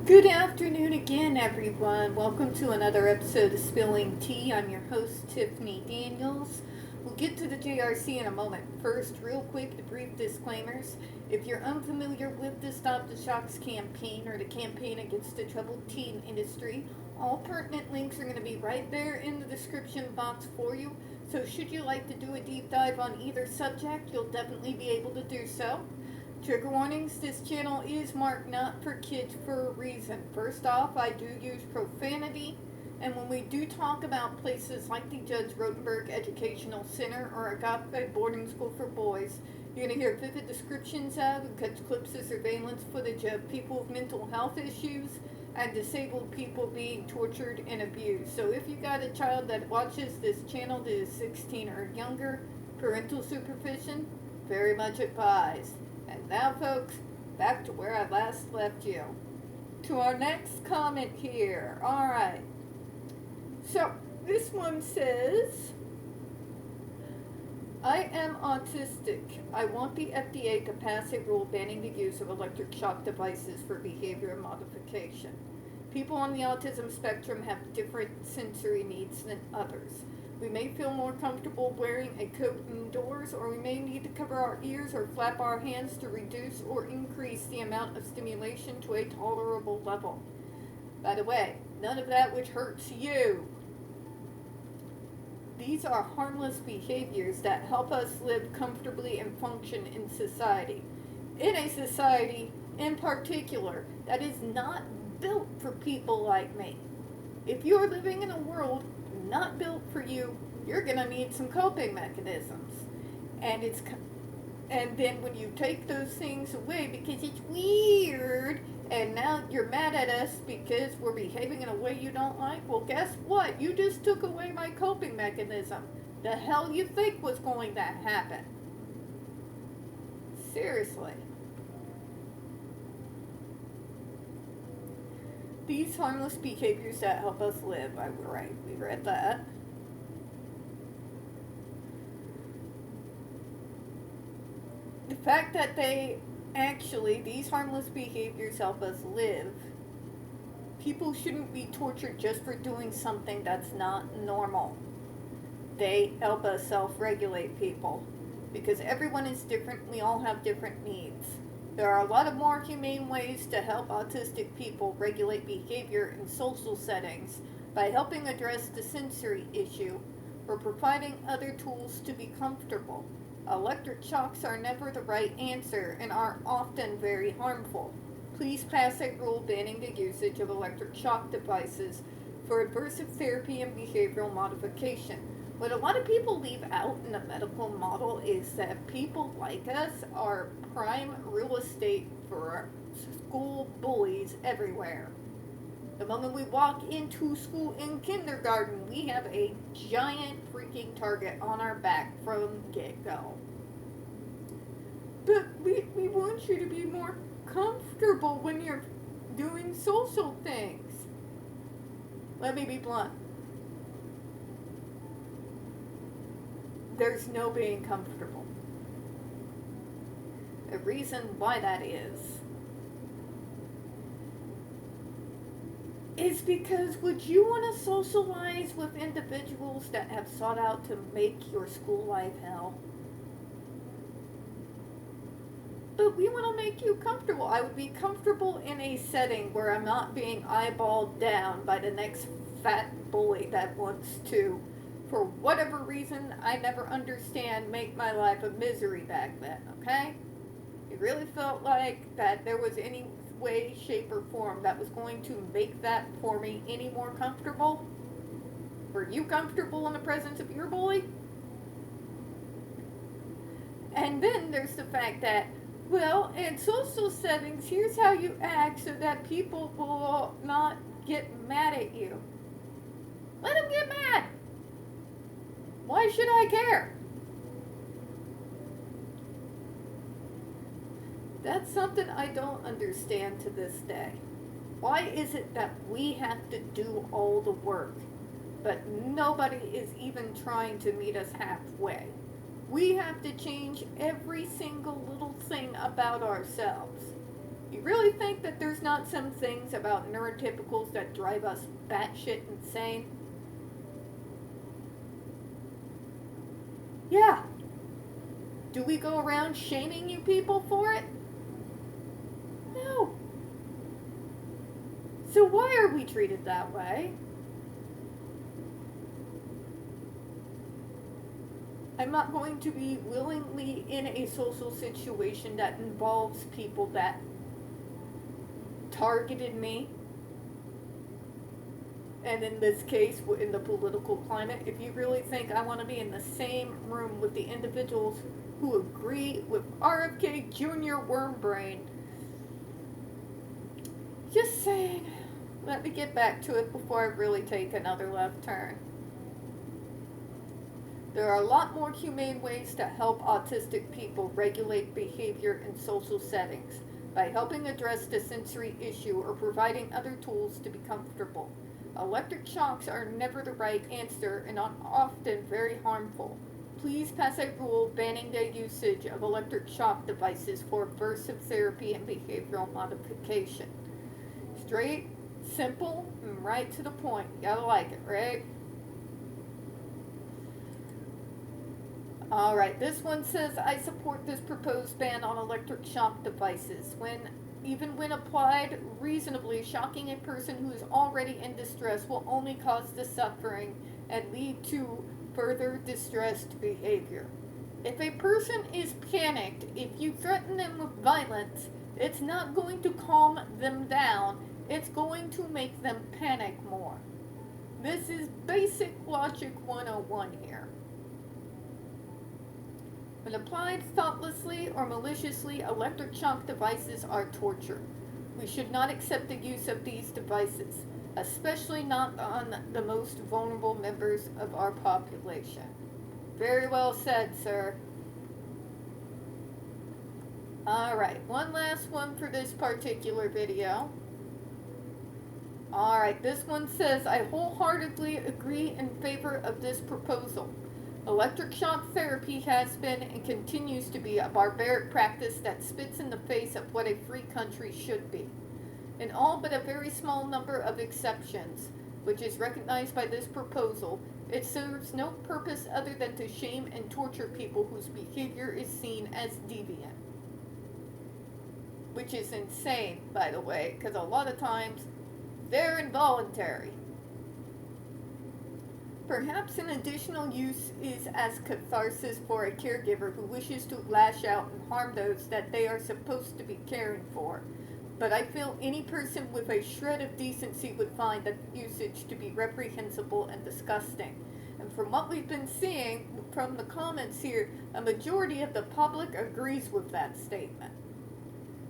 Good afternoon again, everyone. Welcome to another episode of Spilling Tea. I'm your host, Tiffany Daniels. We'll get to the JRC in a moment. First, real quick, the brief disclaimers. If you're unfamiliar with the Stop the Shocks campaign or the campaign against the troubled teen industry, all pertinent links are going to be right there in the description box for you. So should you like to do a deep dive on either subject, you'll definitely be able to do so. Trigger warnings, this channel is marked not for kids for a reason. First off, I do use profanity, and when we do talk about places like the Judge Rotenberg Educational Center or Agape Boarding School for Boys, you're going to hear vivid descriptions of and catch clips of surveillance footage of people with mental health issues and disabled people being tortured and abused. So if you got a child that watches this channel that is 16 or younger, parental supervision, very much advised. And now, folks, back to where I last left you. To our next comment here. Alright. So, this one says, I am autistic. I want the FDA to pass a rule banning the use of electric shock devices for behavior modification. People on the autism spectrum have different sensory needs than others. We may feel more comfortable wearing a coat indoors, or we may need to cover our ears or flap our hands to reduce or increase the amount of stimulation to a tolerable level. By the way, none of that which hurts you. These are harmless behaviors that help us live comfortably and function in society. In a society, in particular, that is not built for people like me. If you are living in a world not built for you, you're going to need some coping mechanisms. And then when you take those things away because it's weird, and now you're mad at us because we're behaving in a way you don't like, well, guess what? You just took away my coping mechanism. The hell you think was going to happen? Seriously. These harmless behaviors that help us live. We read that. The fact that these harmless behaviors help us live, people shouldn't be tortured just for doing something that's not normal. They help us self-regulate people, because everyone is different, we all have different needs. There are a lot of more humane ways to help autistic people regulate behavior in social settings by helping address the sensory issue or providing other tools to be comfortable. Electric shocks are never the right answer and are often very harmful. Please pass a rule banning the usage of electric shock devices for aversive therapy and behavioral modification. What a lot of people leave out in the medical model is that people like us are prime real estate for school bullies everywhere. The moment we walk into school in kindergarten, we have a giant freaking target on our back from get-go. But we want you to be more comfortable when you're doing social things. Let me be blunt. There's no being comfortable. The reason why that is because would you want to socialize with individuals that have sought out to make your school life hell? But we want to make you comfortable. I would be comfortable in a setting where I'm not being eyeballed down by the next fat bully that wants to, for whatever reason I never understand, make my life a misery back then, okay? It really felt like that there was any way, shape, or form that was going to make that for me any more comfortable. Were you comfortable in the presence of your bully? And then there's the fact that, well, in social settings, here's how you act so that people will not get mad at you. Let them get mad. Why should I care? That's something I don't understand to this day. Why is it that we have to do all the work, but nobody is even trying to meet us halfway? We have to change every single little thing about ourselves. You really think that there's not some things about neurotypicals that drive us batshit insane? Yeah. Do we go around shaming you people for it? No. So why are we treated that way? I'm not going to be willingly in a social situation that involves people that targeted me. And in this case, in the political climate, if you really think I want to be in the same room with the individuals who agree with RFK Jr. Wormbrain, just saying, let me get back to it before I really take another left turn. There are a lot more humane ways to help autistic people regulate behavior in social settings by helping address the sensory issue or providing other tools to be comfortable. Electric shocks are never the right answer and are often very harmful. Please pass a rule banning the usage of electric shock devices for aversive therapy and behavioral modification. Straight, simple, and right to the point. You gotta like it, right? Alright, this one says, I support this proposed ban on electric shock devices. Even when applied reasonably, shocking a person who is already in distress will only cause the suffering and lead to further distressed behavior. If a person is panicked, if you threaten them with violence, it's not going to calm them down, it's going to make them panic more. This is basic logic 101 here. When applied thoughtlessly or maliciously, electric shock devices are torture. We should not accept the use of these devices, especially not on the most vulnerable members of our population. Very well said, sir. Alright, one last one for this particular video. Alright, this one says, I wholeheartedly agree in favor of this proposal. Electric shock therapy has been and continues to be a barbaric practice that spits in the face of what a free country should be. In all but a very small number of exceptions, which is recognized by this proposal, it serves no purpose other than to shame and torture people whose behavior is seen as deviant. Which is insane, by the way, because a lot of times they're involuntary. Perhaps an additional use is as catharsis for a caregiver who wishes to lash out and harm those that they are supposed to be caring for. But I feel any person with a shred of decency would find that usage to be reprehensible and disgusting. And from what we've been seeing from the comments here, a majority of the public agrees with that statement.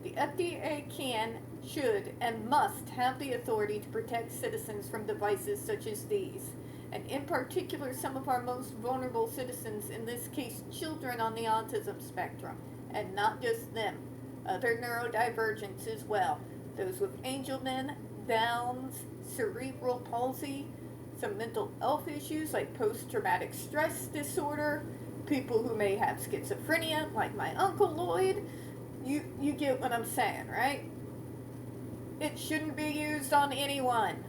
The FDA can, should, and must have the authority to protect citizens from devices such as these. And in particular, some of our most vulnerable citizens, in this case children on the autism spectrum, and not just them, other neurodivergents as well, those with Angelman, Downs, cerebral palsy, some mental health issues like post-traumatic stress disorder, people who may have schizophrenia like my Uncle Lloyd. You get what I'm saying, right? It shouldn't be used on anyone.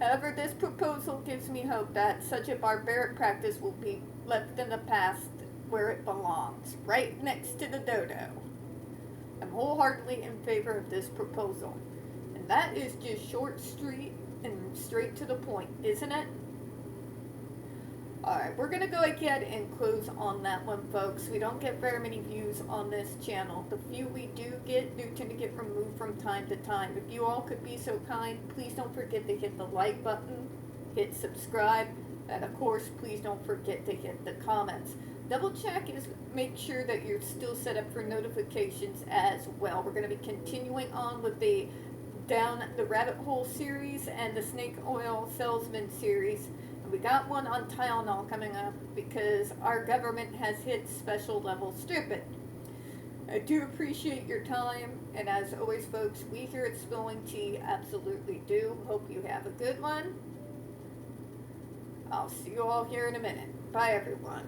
However, this proposal gives me hope that such a barbaric practice will be left in the past where it belongs, right next to the dodo. I'm wholeheartedly in favor of this proposal. And that is just short, street, and straight to the point, isn't it? Alright, we're going to go ahead and close on that one, folks. We don't get very many views on this channel. The few we do tend to get removed from time to time. If you all could be so kind, please don't forget to hit the like button, hit subscribe, and of course, please don't forget to hit the comments. Double check and make sure that you're still set up for notifications as well. We're going to be continuing on with the Down the Rabbit Hole series and the Snake Oil Salesman series. We got one on Tylenol coming up because our government has hit special level stupid. I do appreciate your time, and as always, folks, we here at Spilling Tea absolutely do. Hope you have a good one. I'll see you all here in a minute. Bye, everyone.